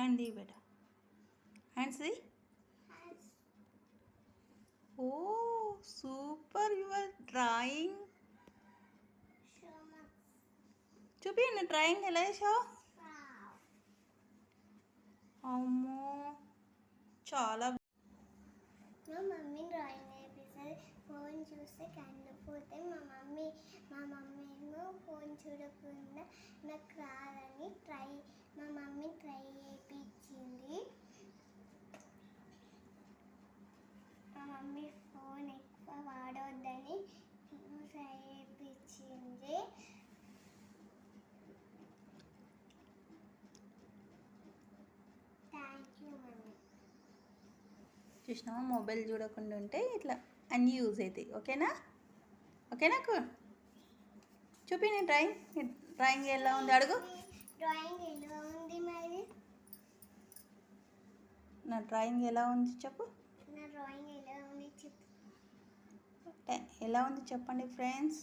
hand दी बेटा hands दी ఓ సూపర్ యువర్ డ్రాయింగ్ చూపించండి డ్రాయింగ్ ఎలా చేసావు అమ్మో చాలా మా మమ్మీ డ్రాయింగ్ నేర్పిస్తుంది ఫోన్ చూస్తే కళ్ళు పోతే మా మమ్మీ ఏమో ఫోన్ చూడకుండా నాకు రాదని మా మమ్మీ ట్రై చేయించింది మా మమ్మీ ఫోన్ ఎక్కువ వాడొద్దని ట్రై చేయించింది థ్యాంక్ యూ మమ్మీ చూసినావా మొబైల్ చూడకుండా ఉంటే ఇట్లా అన్నీ యూజ్ అవుతాయి ఓకేనా ఓకేనాకు చూపి నేను డ్రాయింగ్ ఎలా ఉంది అడుగు డ్రాయింగ్ ఎలా ఉంది మరి నా డ్రాయింగ్ ఎలా ఉంది చెప్పు నా డ్రాయింగ్ ఎలా ఉంది చెప్పు ఎలా ఉంది చెప్పండి ఫ్రెండ్స్